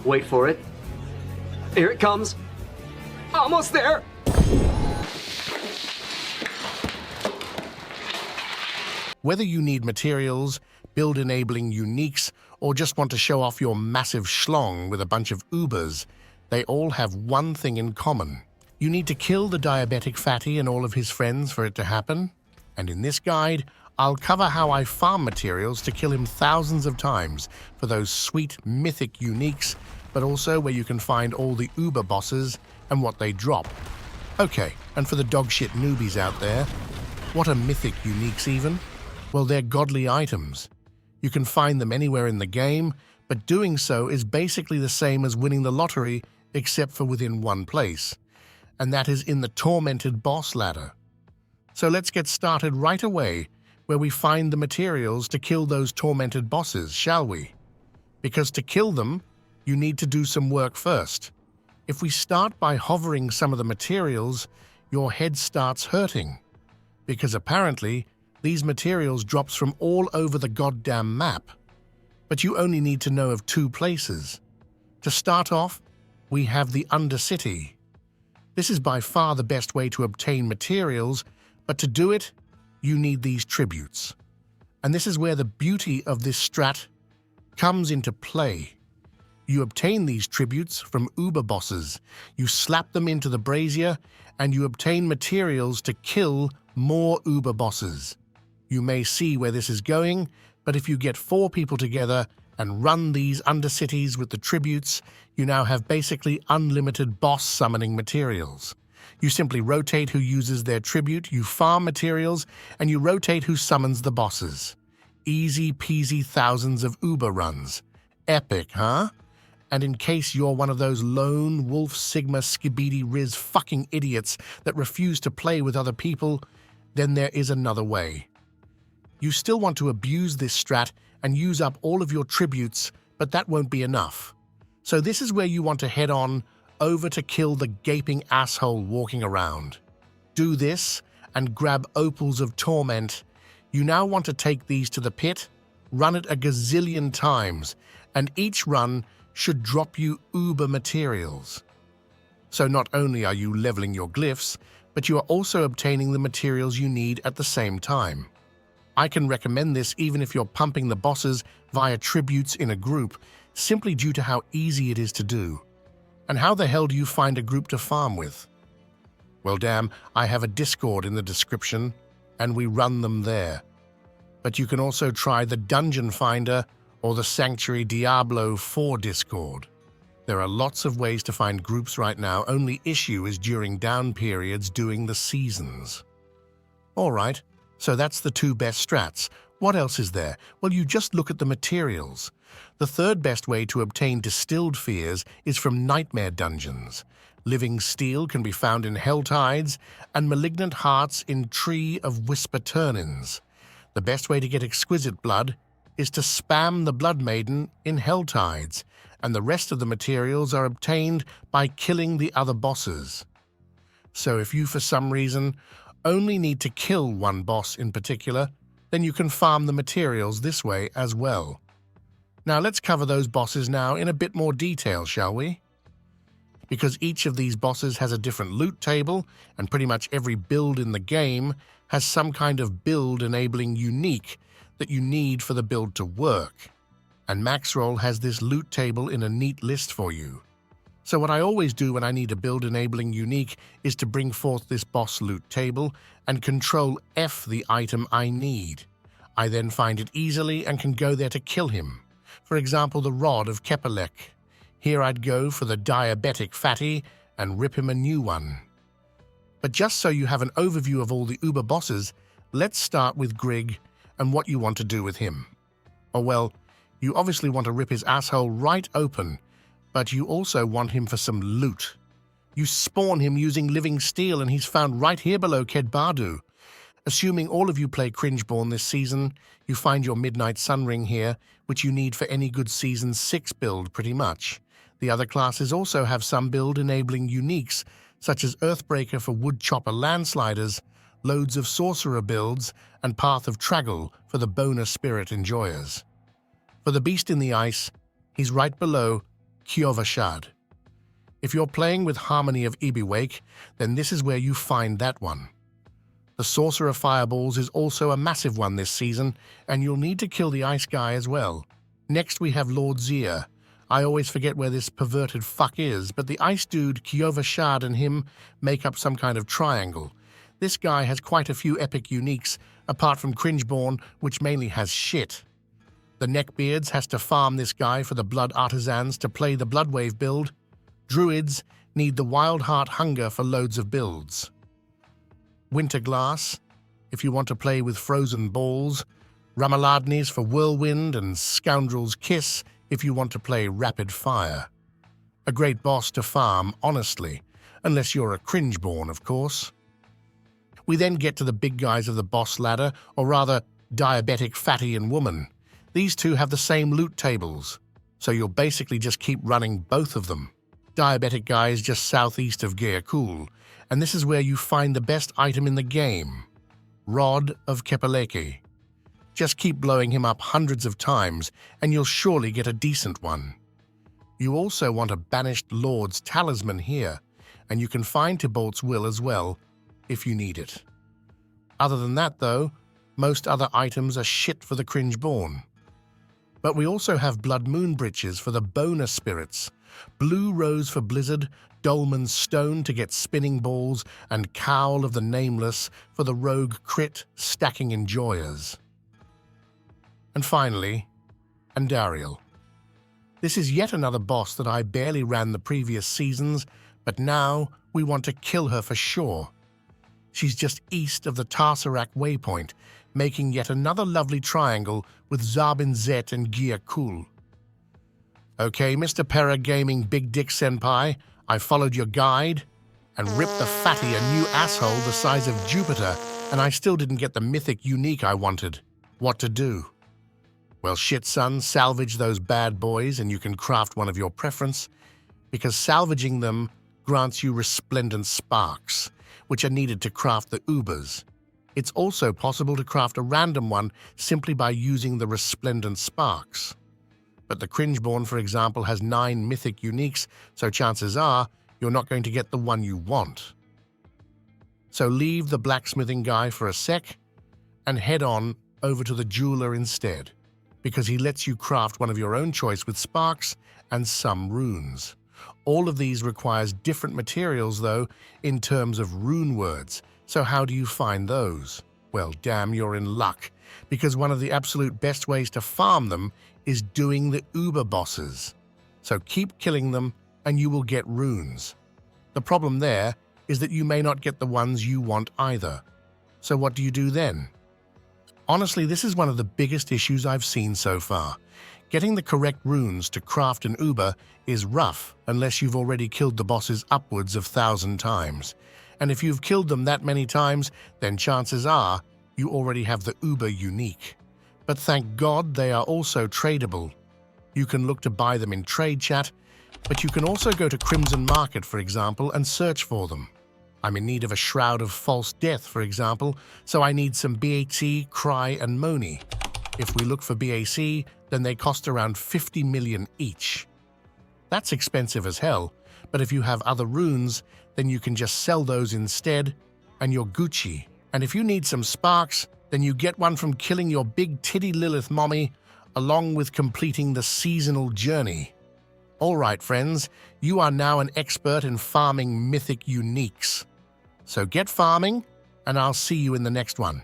Wait for it. Here it comes. Almost there. Whether you need materials, build-enabling uniques, or just want to show off your massive schlong with a bunch of Ubers, they all have one thing in common. You need to kill the diabetic fatty and all of his friends for it to happen. And in this guide, I'll cover how I farm materials to kill him thousands of times for those sweet mythic uniques, but also where you can find all the Uber bosses and what they drop. Okay, and for the dogshit newbies out there, what are mythic uniques even? Well, they're godly items. You can find them anywhere in the game, but doing so is basically the same as winning the lottery except for within one place, and that is in the tormented boss ladder. So let's get started right away where we find the materials to kill those tormented bosses, shall we? Because to kill them, you need to do some work first. If we start by hovering some of the materials, your head starts hurting, because apparently these materials drops from all over the goddamn map. But you only need to know of two places. To start off, we have the Undercity. This is by far the best way to obtain materials, but to do it, you need these tributes. And this is where the beauty of this strat comes into play. You obtain these tributes from Uber bosses, you slap them into the brazier, and you obtain materials to kill more Uber bosses. You may see where this is going, but if you get 4 people together and run these Undercities with the tributes, you now have basically unlimited boss summoning materials. You simply rotate who uses their tribute, you farm materials, and you rotate who summons the bosses. Easy peasy thousands of Uber runs. Epic, huh? And in case you're one of those lone wolf sigma skibidi riz fucking idiots that refuse to play with other people, then there is another way. You still want to abuse this strat and use up all of your tributes, but that won't be enough. So this is where you want to head on over to kill the gaping asshole walking around. Do this and grab Opals of Torment. You now want to take these to the pit, run it a gazillion times, and each run should drop you Uber materials. So not only are you leveling your glyphs, but you are also obtaining the materials you need at the same time. I can recommend this even if you're pumping the bosses via tributes in a group, simply due to how easy it is to do. And how the hell do you find a group to farm with? Well, damn, I have a Discord in the description, and we run them there. But you can also try the Dungeon Finder or the Sanctuary Diablo 4 Discord. There are lots of ways to find groups right now, only issue is during down periods doing the seasons. Alright, so that's the 2 best strats. What else is there? Well, you just look at the materials. The 3rd best way to obtain distilled fears is from nightmare dungeons. Living steel can be found in Hell Tides, and malignant hearts in Tree of Whisper Turnins. The best way to get exquisite blood is to spam the Blood Maiden in Hell Tides, and the rest of the materials are obtained by killing the other bosses. So if you for some reason only need to kill one boss in particular, then you can farm the materials this way as well. Now let's cover those bosses now in a bit more detail, shall we? Because each of these bosses has a different loot table, and pretty much every build in the game has some kind of build-enabling unique that you need for the build to work. And Maxroll has this loot table in a neat list for you. So what I always do when I need a build-enabling unique is to bring forth this boss loot table and Control F the item I need. I then find it easily and can go there to kill him. For example, the Rod of Kepelek. Here I'd go for the diabetic fatty and rip him a new one. But just so you have an overview of all the Uber bosses, let's start with Grig and what you want to do with him. Oh well, you obviously want to rip his asshole right open, but you also want him for some loot. You spawn him using living steel and he's found right here below Kedbadu. Assuming all of you play Cringeborn this season, you find your Midnight Sun Ring here, which you need for any good Season 6 build pretty much. The other classes also have some build-enabling uniques, such as Earthbreaker for Woodchopper Landsliders, loads of Sorcerer builds, and Path of Traggle for the Boner Spirit enjoyers. For the Beast in the Ice, he's right below Kyovashad. If you're playing with Harmony of Ibiwake, then this is where you find that one. The Sorcerer Fireballs is also a massive one this season, and you'll need to kill the Ice Guy as well. Next we have Lord Zir. I always forget where this perverted fuck is, but the Ice Dude, Kyovashad, and him make up some kind of triangle. This guy has quite a few epic uniques, apart from Cringeborn, which mainly has shit. The Neckbeards has to farm this guy for the Blood Artisans to play the Bloodwave build. Druids need the Wild Heart Hunger for loads of builds. Winterglass, if you want to play with Frozen Balls. Ramaladnis for Whirlwind, and Scoundrel's Kiss if you want to play Rapid Fire. A great boss to farm, honestly, unless you're a Cringeborn, of course. We then get to the big guys of the boss ladder, or rather, Diabetic Fatty and Woman. These two have the same loot tables, so you'll basically just keep running both of them. Diabetic guy is just southeast of Gearkul, and this is where you find the best item in the game, Rod of Kepaleke. Just keep blowing him up hundreds of times, and you'll surely get a decent one. You also want a Banished Lord's Talisman here, and you can find Tibalt's Will as well, if you need it. Other than that, though, most other items are shit for the Cringeborn. But we also have Blood Moon Breeches for the Boner Spirits, Blue Rose for Blizzard, Dolmen's Stone to get spinning balls, and Cowl of the Nameless for the Rogue Crit stacking enjoyers. And finally, Andariel. This is yet another boss that I barely ran the previous seasons, but now we want to kill her for sure. She's just east of the Tarsarak waypoint, making yet another lovely triangle with Zabin Zet and Gearkul. Okay, Mr. Pergaming Big Dick Senpai, I followed your guide and ripped the fatty a new asshole the size of Jupiter, and I still didn't get the mythic unique I wanted. What to do? Well, shit, son, salvage those bad boys and you can craft one of your preference, because salvaging them grants you resplendent sparks, which are needed to craft the Ubers. It's also possible to craft a random one simply by using the resplendent sparks. But the Cringeborn, for example, has 9 mythic uniques, so chances are you're not going to get the one you want. So leave the blacksmithing guy for a sec and head on over to the jeweler instead, because he lets you craft one of your own choice with sparks and some runes. All of these requires different materials, though, in terms of rune words. So how do you find those? Well, damn, you're in luck, because one of the absolute best ways to farm them is doing the Uber bosses. So keep killing them and you will get runes. The problem there is that you may not get the ones you want either. So what do you do then? Honestly, this is one of the biggest issues I've seen so far. Getting the correct runes to craft an Uber is rough unless you've already killed the bosses upwards of 1,000 times. And if you've killed them that many times, then chances are you already have the Uber unique. But thank God they are also tradable. You can look to buy them in trade chat, but you can also go to Crimson Market, for example, and search for them. I'm in need of a Shroud of False Death, for example, so I need some BAC, Cry, and Moni. If we look for BAC, then they cost around 50 million each. That's expensive as hell, but if you have other runes, then you can just sell those instead, and you're Gucci. And if you need some sparks, then you get one from killing your big titty Lilith mommy, along with completing the seasonal journey. All right, friends, you are now an expert in farming mythic uniques. So get farming, and I'll see you in the next one.